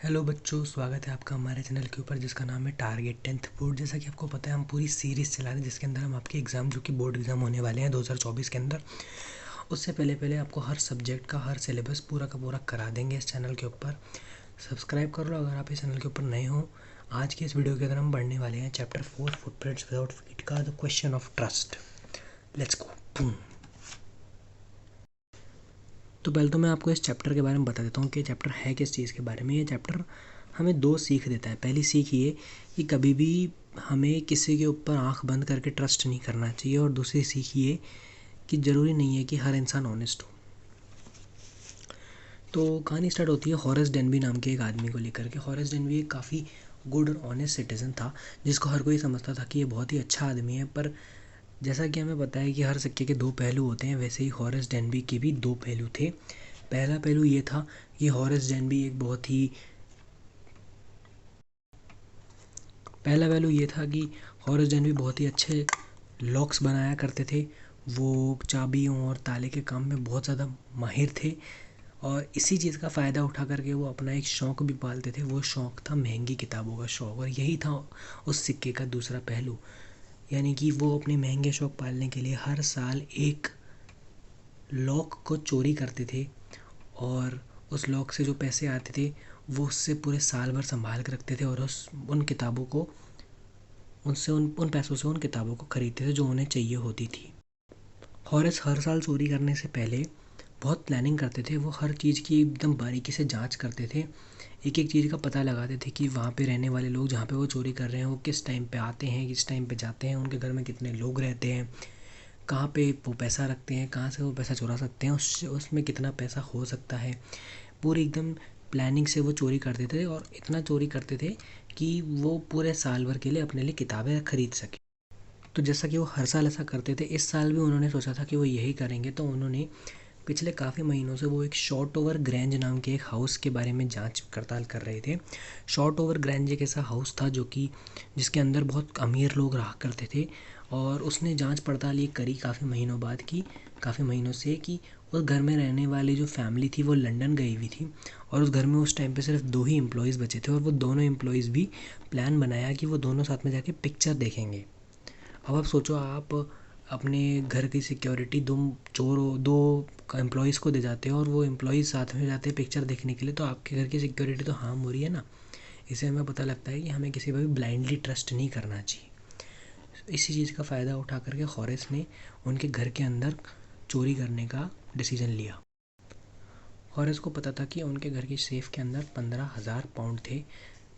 Hello बच्चों, स्वागत है आपका हमारे चैनल के ऊपर जिसका नाम है टारगेट 10th बोर्ड। जैसा कि आपको पता है हम पूरी सीरीज़ चला रहे हैं जिसके अंदर हम आपके एग्ज़ाम जो कि बोर्ड एग्ज़ाम होने वाले हैं 2024 के अंदर, उससे पहले पहले आपको हर सब्जेक्ट का हर सिलेबस पूरा का पूरा करा देंगे इस चैनल के ऊपर। सब्सक्राइब कर लो अगर आप इस चैनल के ऊपर नए हो। आज की इस वीडियो के अंदर हम पढ़ने वाले हैं चैप्टर 4 फुटप्रिंट्स विदाउट फीट का the question of trust. Let's go. तो पहले तो मैं आपको इस चैप्टर के बारे में बता देता हूँ कि चैप्टर है किस चीज़ के बारे में। ये चैप्टर हमें दो सीख देता है। पहली सीख ये कि कभी भी हमें किसी के ऊपर आंख बंद करके ट्रस्ट नहीं करना चाहिए, और दूसरी सीख ये कि ज़रूरी नहीं है कि हर इंसान ऑनेस्ट हो। तो कहानी स्टार्ट होती है हॉरेस डेनबी नाम के एक आदमी को लेकर के। हॉरेस डेनबी एक काफ़ी गुड और ऑनेस्ट सिटीज़न था जिसको हर कोई समझता था कि ये बहुत ही अच्छा आदमी है। पर जैसा कि हमें पता है कि हर सिक्के के दो पहलू होते हैं, वैसे ही हॉरेस डेनबी के भी दो पहलू थे। पहला पहलू ये था कि हॉरेस डेनबी एक बहुत ही पहला पहलू ये था कि हॉरेस डेनबी बहुत ही अच्छे लॉक्स बनाया करते थे। वो चाबियों और ताले के काम में बहुत ज़्यादा माहिर थे, और इसी चीज़ का फ़ायदा उठा करके वो अपना एक शौक़ भी पालते थे। वो शौक़ था महंगी किताबों का शौक़, और यही था उस सिक्के का दूसरा पहलू। यानी कि वो अपने महंगे शौक़ पालने के लिए हर साल एक लॉक को चोरी करते थे, और उस लॉक से जो पैसे आते थे वो उससे पूरे साल भर संभाल कर रखते थे, और उन किताबों को उन पैसों से उन किताबों को खरीदते थे जो उन्हें चाहिए होती थी। हॉरेस हर साल चोरी करने से पहले बहुत प्लानिंग करते थे। वो हर चीज़ की एकदम बारीकी से जांच करते थे, एक एक चीज़ का पता लगाते थे कि वहाँ पे रहने वाले लोग जहाँ पे वो चोरी कर रहे हैं वो किस टाइम पे आते हैं, किस टाइम पे जाते हैं, उनके घर में कितने लोग रहते हैं, कहाँ पे वो पैसा रखते हैं, कहाँ से वो पैसा चुरा सकते हैं, उसमें कितना पैसा हो सकता है। पूरी एकदम प्लानिंग से वो चोरी करते थे, और इतना चोरी करते थे कि वो पूरे साल भर के लिए अपने लिए किताबें खरीद सके। तो जैसा कि वो हर साल ऐसा करते थे, इस साल भी उन्होंने सोचा था कि वो यही करेंगे। तो उन्होंने पिछले काफ़ी महीनों से वो एक शॉर्ट ओवर ग्रैंज नाम के एक हाउस के बारे में जांच पड़ताल कर रहे थे। शॉर्ट ओवर ग्रैंज एक ऐसा हाउस था जो कि जिसके अंदर बहुत अमीर लोग रहा करते थे, और उसने जांच पड़ताल ये करी काफ़ी महीनों बाद की, काफ़ी महीनों से, कि उस घर में रहने वाली जो फैमिली थी वो लंदन गई हुई थी, और उस घर में उस टाइम पे सिर्फ दो ही एम्प्लॉयज़ बचे थे, और वो दोनों एम्प्लॉयज़ भी प्लान बनाया कि वो दोनों साथ में जाके पिक्चर देखेंगे। अब आप सोचो, आप अपने घर की सिक्योरिटी दो एम्प्लॉयज़ को दे जाते हो, और वो एम्प्लॉयज़ साथ में जाते हैं पिक्चर देखने के लिए, तो आपके घर की सिक्योरिटी तो हार्म हो रही है ना। इससे हमें पता लगता है कि हमें किसी पर भी ब्लाइंडली ट्रस्ट नहीं करना चाहिए। इसी चीज़ का फ़ायदा उठा करके हॉरेस ने उनके घर के अंदर चोरी करने का डिसीजन लिया। हॉरेस को पता था कि उनके घर की सेफ़ के अंदर 15,000 पाउंड थे।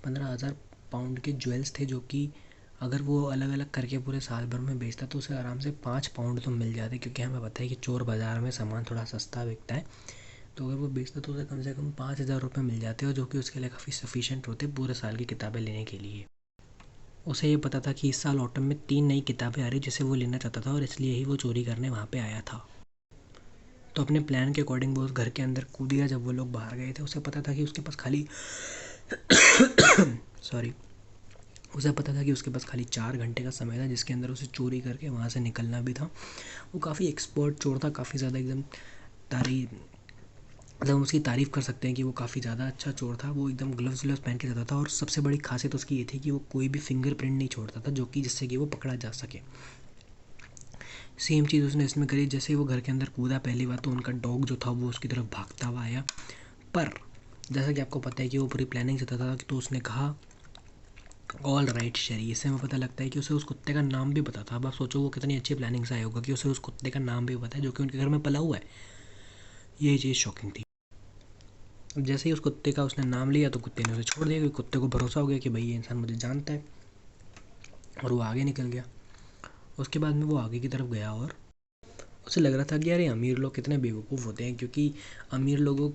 15,000 पाउंड के ज्वेल्स थे, जो कि अगर वो अलग अलग करके पूरे साल भर में बेचता तो उसे आराम से 5 पाउंड तो मिल जाते, क्योंकि हमें पता है कि चोर बाज़ार में सामान थोड़ा सस्ता बिकता है। तो अगर वो बेचता तो उसे कम से कम 5,000 रुपये मिल जाते, और जो कि उसके लिए काफ़ी सफिशेंट होते पूरे साल की किताबें लेने के लिए। उसे ये पता था कि इस साल ऑटम में 3 नई किताबें आ रही जिसे वो लेना चाहता था, और इसलिए ही वो चोरी करने वहाँ पर आया था। तो अपने प्लान के अकॉर्डिंग वो उस घर के अंदर कूद गया। जब वो लोग बाहर गए थे, उसे पता था कि उसके पास खाली सॉरी उसे पता था कि उसके पास खाली 4 घंटे का समय था जिसके अंदर उसे चोरी करके वहाँ से निकलना भी था। वो काफ़ी एक्सपर्ट चोर था, काफ़ी ज़्यादा एकदम तारीफ मतलब हम उसकी तारीफ़ कर सकते हैं कि वो काफ़ी ज़्यादा अच्छा चोर था। वो एकदम ग्लव्स पहन के जाता था, और सबसे बड़ी खासियत उसकी ये थी कि वो कोई भी फिंगरप्रिंट नहीं छोड़ता था, जो कि जिससे कि वो पकड़ा जा सके। सेम चीज़ उसने इसमें करी। जैसे ही वो घर के अंदर कूदा, पहली बात तो उनका डॉग जो था वो उसकी तरफ भागता हुआ आया। पर जैसा कि आपको पता है कि वो पूरी प्लानिंग से था, तो उसने कहा ऑल राइट शेरी। इससे हमें पता लगता है कि उसे उस कुत्ते का नाम भी पता था। अब आप सोचो वो कितनी अच्छी प्लानिंग से आया होगा कि उसे उस कुत्ते का नाम भी पता है जो कि उनके घर में पला हुआ है। ये चीज़ शॉकिंग थी। अब जैसे ही उस कुत्ते का उसने नाम लिया तो कुत्ते ने उसे छोड़ दिया, क्योंकि कुत्ते को भरोसा हो गया कि भाई ये इंसान मुझे जानता है, और वो आगे निकल गया। उसके बाद में वो आगे की तरफ गया, और उसे लग रहा था कि यार ये अमीर लोग कितने बेवकूफ़ होते हैं, क्योंकि अमीर लोगों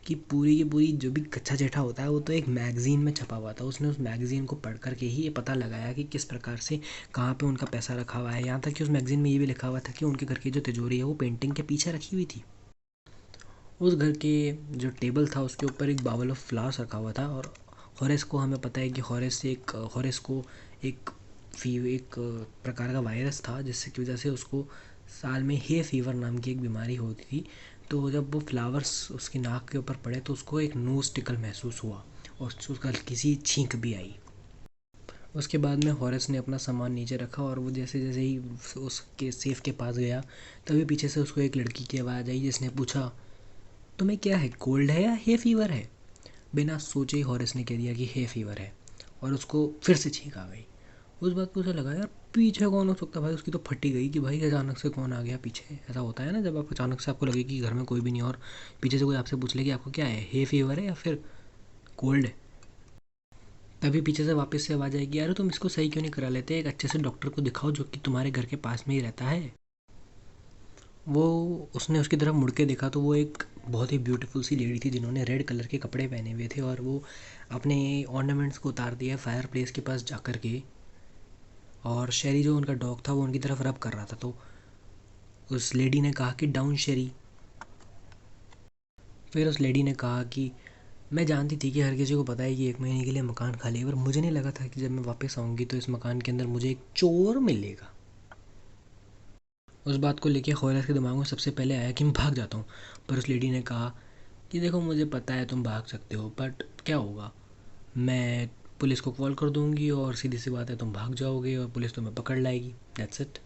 की पूरी जो भी कच्चा चिट्ठा होता है वो तो एक मैगज़ीन में छपा हुआ था। उसने उस मैगज़ीन को पढ़ कर के ही ये पता लगाया कि किस प्रकार से कहाँ पे उनका पैसा रखा हुआ है। यहाँ तक कि उस मैगज़ीन में ये भी लिखा हुआ था कि उनके घर की जो तिजोरी है वो पेंटिंग के पीछे रखी हुई थी। उस घर के जो टेबल था उसके ऊपर एक बावल ऑफ फ्लावर्स रखा हुआ था, और हॉरेस को हमें पता है कि हॉरेस को एक एक प्रकार का वायरस था जिससे की वजह से उसको साल में हे फीवर नाम की एक बीमारी होती थी। तो जब वो फ्लावर्स उसकी नाक के ऊपर पड़े तो उसको एक नोज़ टिकल महसूस हुआ, और उसको हल्की सी छींक भी आई। उसके बाद में हॉरेस ने अपना सामान नीचे रखा और वो जैसे जैसे ही उसके सेफ के पास गया, तभी पीछे से उसको एक लड़की की आवाज़ आई जिसने पूछा, तुम्हें क्या है, कोल्ड है या हे फीवर है? बिना सोचे ही हॉरेस ने कह दिया कि हे फीवर है, और उसको फिर से छींक आ गई। उस बात पे उसे लगा, यार पीछे कौन हो सकता है भाई। उसकी तो फटी गई कि भाई अचानक से कौन आ गया पीछे। ऐसा होता है ना, जब आप अचानक से आपको लगे कि घर में कोई भी नहीं और पीछे से कोई आपसे पूछ ले कि आपको क्या है, हे फीवर है या फिर कोल्ड है। तभी पीछे से वापस से आवाज़ आएगी, यार तुम इसको सही क्यों नहीं करा लेते, एक अच्छे से डॉक्टर को दिखाओ जो कि तुम्हारे घर के पास में ही रहता है। वो उसने उसकी तरफ मुड़ के देखा तो वो एक बहुत ही ब्यूटीफुल सी लेडी थी जिन्होंने रेड कलर के कपड़े पहने हुए थे, और वो अपने ऑर्नामेंट्स को उतार दिया फायर प्लेस के पास जा कर के, और शेरी जो उनका डॉग था वो उनकी तरफ रब कर रहा था। तो उस लेडी ने कहा कि डाउन शेरी। फिर उस लेडी ने कहा कि मैं जानती थी कि हर किसी को पता है कि 1 महीने के लिए मकान खाली है, पर मुझे नहीं लगा था कि जब मैं वापस आऊँगी तो इस मकान के अंदर मुझे एक चोर मिलेगा। उस बात को लेके खौरस के दिमाग में सबसे पहले आया कि मैं भाग जाता हूँ, पर उस लेडी ने कहा कि देखो मुझे पता है तुम भाग सकते हो, बट क्या होगा, मैं पुलिस को कॉल कर दूँगी और सीधी सी बात है तुम भाग जाओगे और पुलिस तुम्हें पकड़ लाएगी, दैट्स इट।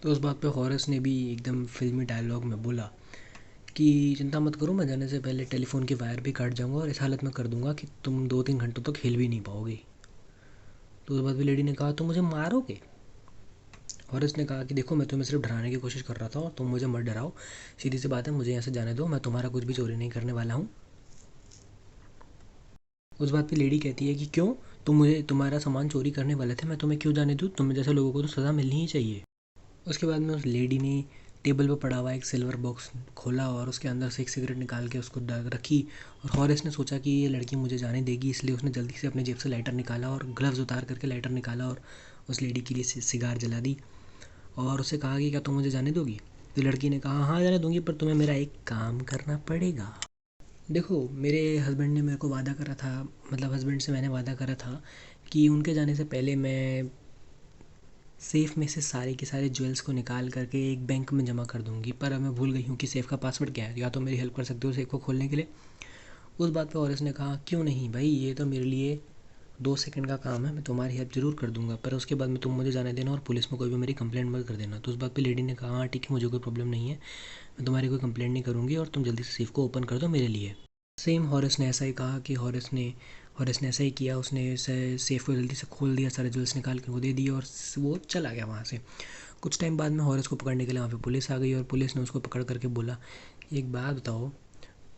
तो उस बात पे हॉरेस ने भी एकदम फिल्मी डायलॉग में बोला कि चिंता मत करो, मैं जाने से पहले टेलीफोन की वायर भी काट जाऊंगा और इस हालत में कर दूंगा कि तुम 2-3 घंटों तक हिल भी नहीं पाओगे। तो उस बात पे लेडी ने कहा, तुम मुझे मारोगे? हॉरेस ने कहा कि देखो मैं तुम्हें सिर्फ डराने की कोशिश कर रहा था और तुम मुझे मत डराओ, सीधी सी बात है, मुझे यहाँ से जाने दो, मैं तुम्हारा कुछ भी चोरी नहीं करने वाला हूँ। उस बात पे लेडी कहती है कि क्यों, तुम मुझे तुम्हारा सामान चोरी करने वाले थे, मैं तुम्हें क्यों जाने दूँ, तुम्हें जैसे लोगों को तो सज़ा मिलनी ही चाहिए। उसके बाद में उस लेडी ने टेबल पर पड़ा हुआ एक सिल्वर बॉक्स खोला और उसके अंदर से एक सिगरेट निकाल के उसको रखी, और हॉरेस ने सोचा कि ये लड़की मुझे जाने देगी, इसलिए उसने जल्दी से अपने जेब से लाइटर निकाला और ग्लव्स उतार करके लाइटर निकाला और उस लेडी के लिए सिगार जला दी, और उससे कहा कि क्या तुम मुझे जाने दोगी? तो लड़की ने कहा, हाँ जाने दूंगी, पर तुम्हें मेरा एक काम करना पड़ेगा। देखो मेरे हस्बैंड ने मेरे को वादा करा था, मतलब हस्बैंड से मैंने वादा करा था कि उनके जाने से पहले मैं सेफ़ में से सारे के सारे ज्वेल्स को निकाल करके एक बैंक में जमा कर दूंगी, पर अब मैं भूल गई हूँ कि सेफ़ का पासवर्ड क्या है, या तो मेरी हेल्प कर सकते हो सेफ़ को खोलने के लिए। उस बात पे औरस ने कहा, क्यों नहीं भाई, ये तो मेरे लिए 2 सेकंड का काम है, मैं तुम्हारी हेल्प ज़रूर कर दूंगा, पर उसके बाद में तुम मुझे जाने देना और पुलिस में कोई भी मेरी कंप्लेंट मत कर देना। तो उस बात पे लेडी ने कहा, हाँ ठीक है, मुझे कोई प्रॉब्लम नहीं है, मैं तुम्हारी कोई कंप्लेंट नहीं करूँगी और तुम जल्दी से सेफ़ को ओपन कर दो मेरे लिए। सेम हॉरेस ने ऐसा ही कहा कि हॉरेस ने ऐसा ही किया, उसने सेफ़ को जल्दी से खोल दिया, सारे ज्वेल्स निकाल के वो दे दिए और वो चला गया वहाँ से। कुछ टाइम बाद में हॉरेस को पकड़ने के लिए वहाँ पे पुलिस आ गई और पुलिस ने उसको पकड़ करके बोला, एक बात बताओ,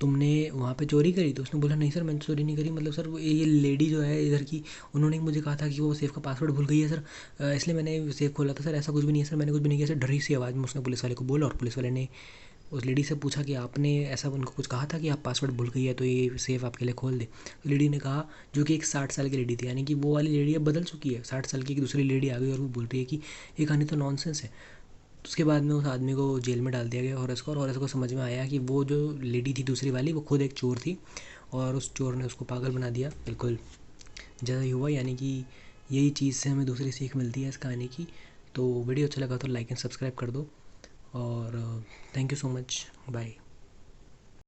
तुमने वहाँ पे चोरी करी? तो उसने बोला, नहीं सर मैंने चोरी नहीं करी, मतलब सर वो ये लेडी जो है इधर की, उन्होंने मुझे कहा था कि वो सेफ़ का पासवर्ड भूल गई है सर, इसलिए मैंने सेफ़ खोला था सर, ऐसा कुछ भी नहीं है सर, मैंने कुछ भी नहीं किया सर। डरी सी आवाज़ में उसने पुलिस वाले को बोला, और पुलिस वाले ने उस लेडी से पूछा कि आपने ऐसा उनको कुछ कहा था कि आप पासवर्ड भूल गई है तो ये सेफ़ आपके लिए खोल दे? तो लेडी ने कहा, जो कि एक 60 साल की लेडी थी, यानी कि वो वाली लेडी अब बदल चुकी है, 60 साल की एक दूसरी लेडी आ गई और वो बोल रही है कि ये कहानी तो नॉनसेंस है। तो उसके बाद में उस आदमी को जेल में डाल दिया गया और हॉरेस को समझ में आया कि वो जो लेडी थी दूसरी वाली, वो खुद एक चोर थी और उस चोर ने उसको पागल बना दिया, बिल्कुल जैसा ही हुआ। यानी कि यही चीज़ से हमें दूसरी सीख मिलती है इस कहानी की। तो वीडियो अच्छा लगा तो लाइक एंड सब्सक्राइब कर दो, और thank you so much, bye.